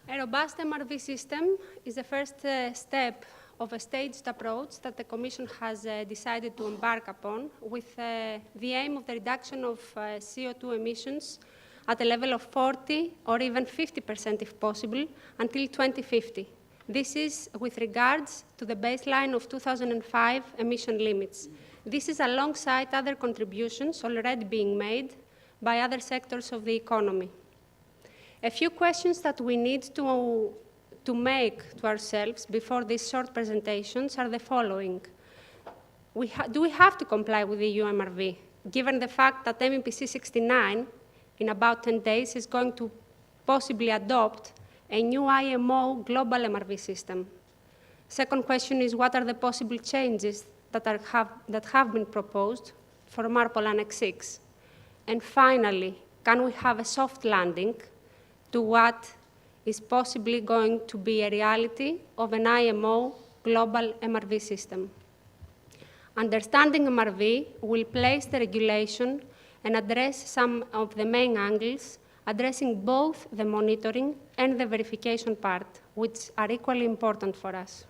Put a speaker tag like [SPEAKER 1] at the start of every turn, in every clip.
[SPEAKER 1] A robust MRV system is the first step of a staged approach that the Commission has decided to embark upon with the aim of the reduction of CO2 emissions at a level of 40 or even 50% if possible until 2050. This is with regards to the baseline of 2005 emission limits. This is alongside other contributions already being made by other sectors of the economy. A few questions that we need to make to ourselves before these short presentations are the following. Do we have to comply with the EU MRV, given the fact that MEPC 69, in about 10 days, is going to possibly adopt a new IMO global MRV system? Second question is, what are the possible changes that have been proposed for MARPOL Annex 6? And finally, can we have a soft landing to what is possibly going to be a reality of an IMO global MRV system? Understanding MRV will place the regulation and address some of the main angles, addressing both the monitoring and the verification part, which are equally important for us.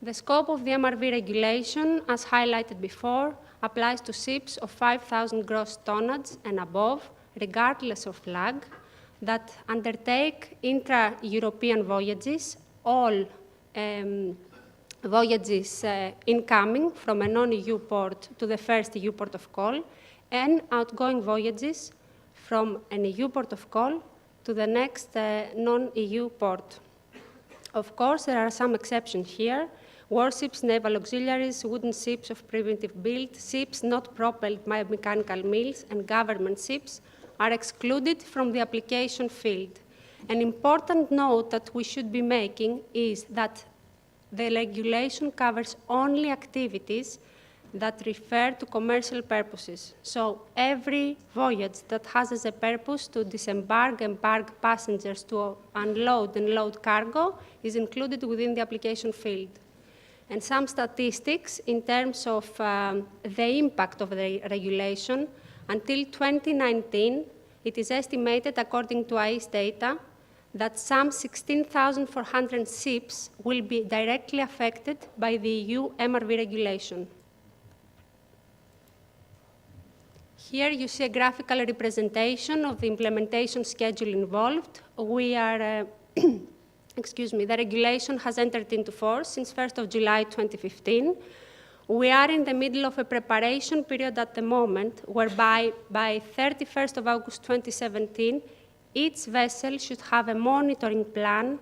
[SPEAKER 1] The scope of the MRV regulation, as highlighted before, applies to ships of 5,000 gross tonnage and above, regardless of flag, that undertake intra-European voyages, all voyages incoming from a non-EU port to the first EU port of call, and outgoing voyages from an EU port of call to the next non-EU port. Of course, there are some exceptions here. Warships, naval auxiliaries, wooden ships of primitive build, ships not propelled by mechanical mills, and government ships are excluded from the application field. An important note that we should be making is that the regulation covers only activities that refer to commercial purposes. So every voyage that has as a purpose to disembark, embark passengers, to unload and load cargo is included within the application field. And some statistics in terms of the impact of the regulation. Until 2019, it is estimated, according to ICE data, that some 16,400 ships will be directly affected by the EU MRV regulation. Here you see a graphical representation of the implementation schedule involved. The regulation has entered into force since 1st of July 2015. We are in the middle of a preparation period at the moment, whereby by 31st of August 2017, each vessel should have a monitoring plan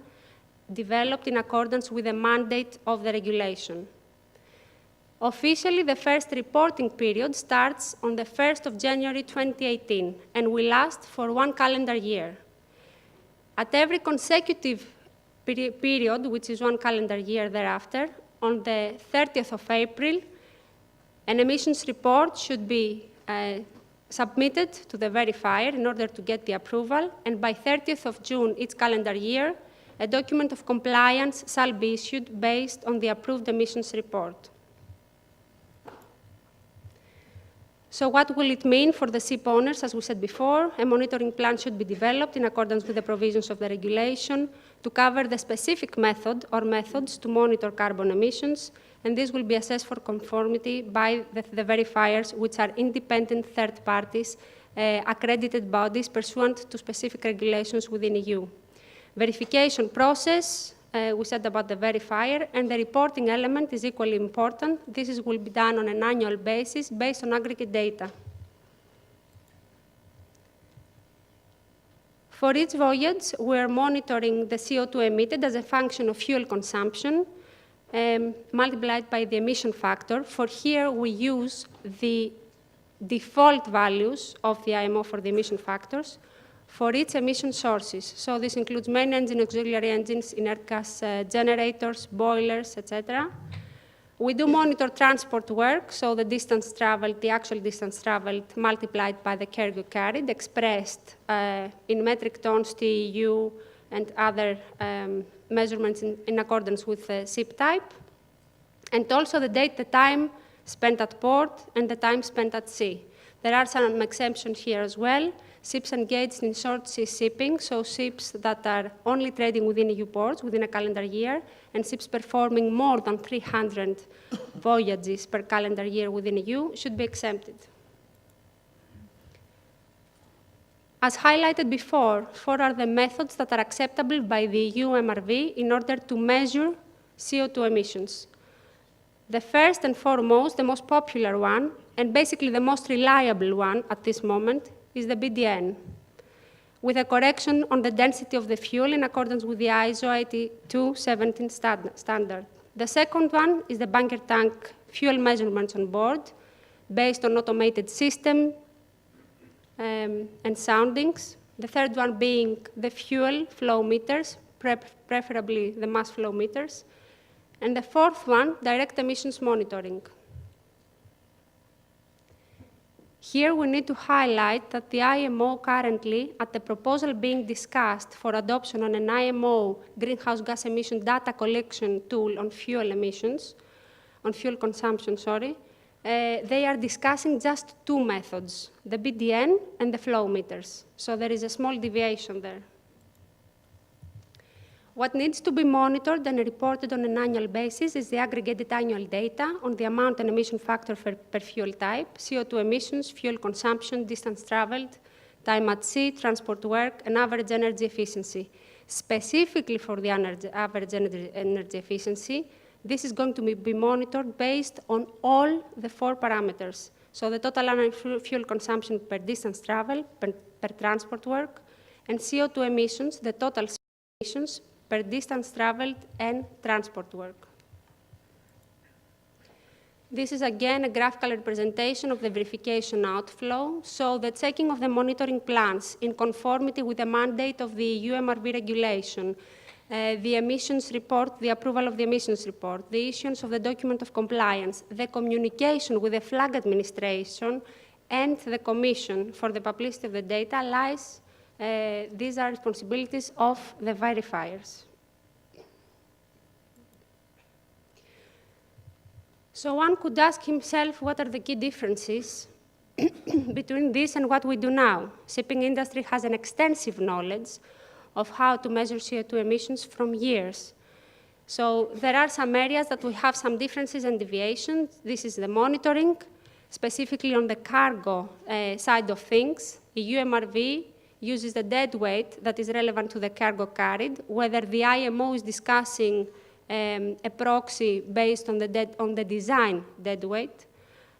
[SPEAKER 1] developed in accordance with the mandate of the regulation. Officially, the first reporting period starts on the 1st of January 2018 and will last for 1 calendar year. At every consecutive period, which is 1 calendar year thereafter, on the 30th of April, an emissions report should be submitted to the verifier in order to get the approval, and by 30th of June each calendar year, a document of compliance shall be issued based on the approved emissions report. So what will it mean for the ship owners? As we said before, a monitoring plan should be developed in accordance with the provisions of the regulation to cover the specific method or methods to monitor carbon emissions, and this will be assessed for conformity by the verifiers, which are independent third parties, accredited bodies pursuant to specific regulations within EU. Verification process, we said about the verifier, and the reporting element is equally important. This will be done on an annual basis based on aggregate data. For each voyage, we're monitoring the CO2 emitted as a function of fuel consumption, multiplied by the emission factor. For here, we use the default values of the IMO for the emission factors for each emission sources. So this includes main engine, auxiliary engines, inert gas generators, boilers, etc. We do monitor transport work, so the distance traveled, the actual distance traveled, multiplied by the cargo carried, expressed in metric tons, TEU, and other measurements in accordance with the ship type. And also the time spent at port and the time spent at sea. There are some exceptions here as well. Ships engaged in short sea shipping, so ships that are only trading within EU ports within a calendar year, and ships performing more than 300 voyages per calendar year within EU should be exempted. As highlighted before, 4 are the methods that are acceptable by the EU MRV in order to measure CO2 emissions. The first and foremost, the most popular one, and basically the most reliable one at this moment, is the BDN, with a correction on the density of the fuel in accordance with the ISO 8217 standard. The second one is the bunker tank fuel measurements on board, based on automated system and soundings. The third one being the fuel flow meters, preferably the mass flow meters. And the fourth one, direct emissions monitoring. Here we need to highlight that the IMO currently, at the proposal being discussed for adoption on an IMO greenhouse gas emission data collection tool on fuel emissions, on fuel consumption, they are discussing just 2 methods, the BDN and the flow meters. So there is a small deviation there. What needs to be monitored and reported on an annual basis is the aggregated annual data on the amount and emission factor per fuel type, CO2 emissions, fuel consumption, distance traveled, time at sea, transport work, and average energy efficiency. Specifically for the average energy efficiency, this is going to be monitored based on all the 4 parameters. So the total annual fuel consumption per distance travel, per transport work, and CO2 emissions, the total emissions per distance traveled and transport work. This is again a graphical representation of the verification outflow. So the checking of the monitoring plans in conformity with the mandate of the EU MRV regulation, the emissions report, the approval of the emissions report, the issuance of the document of compliance, the communication with the flag administration and the Commission for the publicity of the data lies. These are responsibilities of the verifiers. So one could ask himself, what are the key differences between this and what we do now? Shipping industry has an extensive knowledge of how to measure CO2 emissions from years. So there are some areas that we have some differences and deviations. This is the monitoring, specifically on the cargo side of things. EU MRV uses the dead weight that is relevant to the cargo carried, whether the IMO is discussing a proxy based on the design dead weight.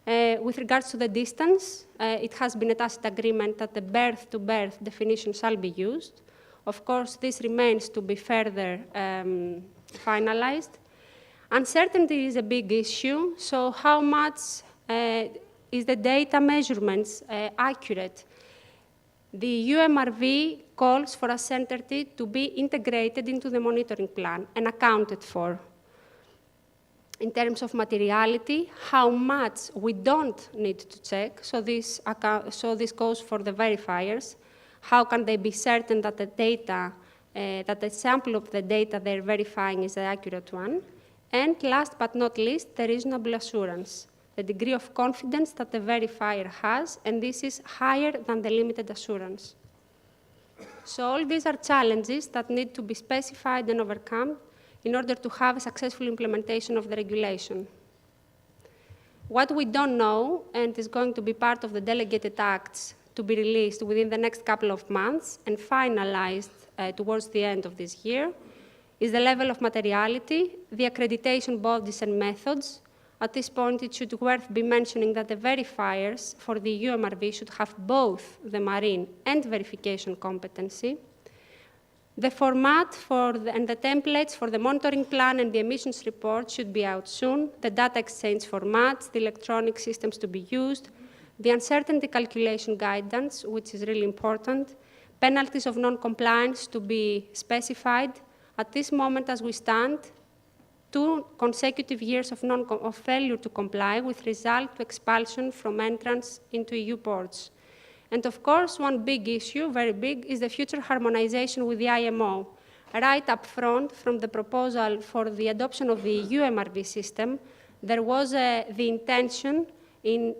[SPEAKER 1] With regards to the distance, it has been a tacit agreement that the berth-to-berth definition shall be used. Of course, this remains to be further finalized. Uncertainty is a big issue, so how much is the data measurements accurate? The UMRV calls for uncertainty to be integrated into the monitoring plan and accounted for. In terms of materiality, how much we don't need to check, so this goes for the verifiers. How can they be certain that the data, that the sample of the data they're verifying is the accurate one? And last but not least, the reasonable assurance, the degree of confidence that the verifier has, and this is higher than the limited assurance. So all these are challenges that need to be specified and overcome in order to have a successful implementation of the regulation. What we don't know, and is going to be part of the delegated acts to be released within the next couple of months and finalized towards the end of this year, is the level of materiality, the accreditation bodies and methods. At this point, it should be worth mentioning that the verifiers for the UMRV should have both the marine and verification competency. The format and the templates for the monitoring plan and the emissions report should be out soon, the data exchange formats, the electronic systems to be used, the uncertainty calculation guidance, which is really important, penalties of non-compliance to be specified. At this moment, as we stand, 2 consecutive years of failure to comply with result to expulsion from entrance into EU ports. And of course, one big issue, very big, is the future harmonization with the IMO. Right up front, from the proposal for the adoption of the EU MRV system, there was the intention in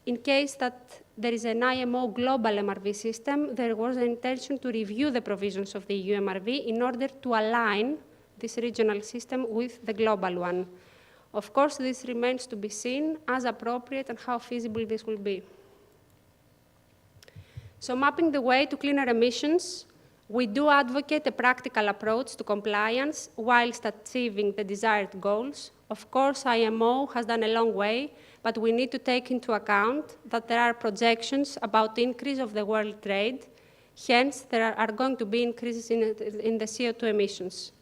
[SPEAKER 1] in case that there is an IMO global MRV system, there was an intention to review the provisions of the EU MRV in order to align this regional system with the global one. Of course, this remains to be seen as appropriate and how feasible this will be. So mapping the way to cleaner emissions, we do advocate a practical approach to compliance whilst achieving the desired goals. Of course, IMO has done a long way, but we need to take into account that there are projections about the increase of the world trade. Hence, there are going to be increases in the CO2 emissions.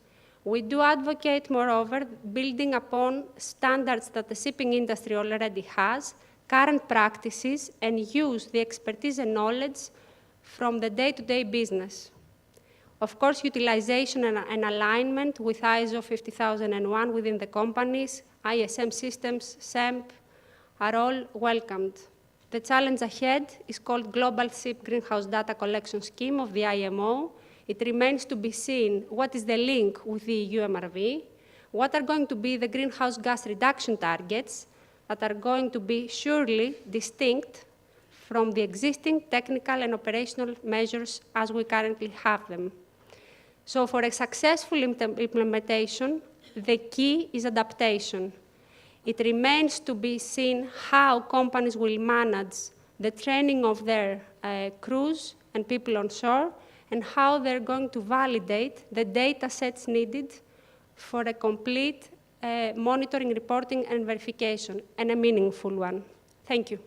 [SPEAKER 1] We do advocate, moreover, building upon standards that the shipping industry already has, current practices, and use the expertise and knowledge from the day-to-day business. Of course, utilization and alignment with ISO 50001 within the companies, ISM systems, SEMP, are all welcomed. The challenge ahead is called Global Ship Greenhouse Data Collection Scheme of the IMO. It remains to be seen what is the link with the EU MRV, what are going to be the greenhouse gas reduction targets that are going to be surely distinct from the existing technical and operational measures as we currently have them. So for a successful implementation, the key is adaptation. It remains to be seen how companies will manage the training of their crews and people on shore, and how they're going to validate the data sets needed for a complete monitoring, reporting, and verification, and a meaningful one. Thank you.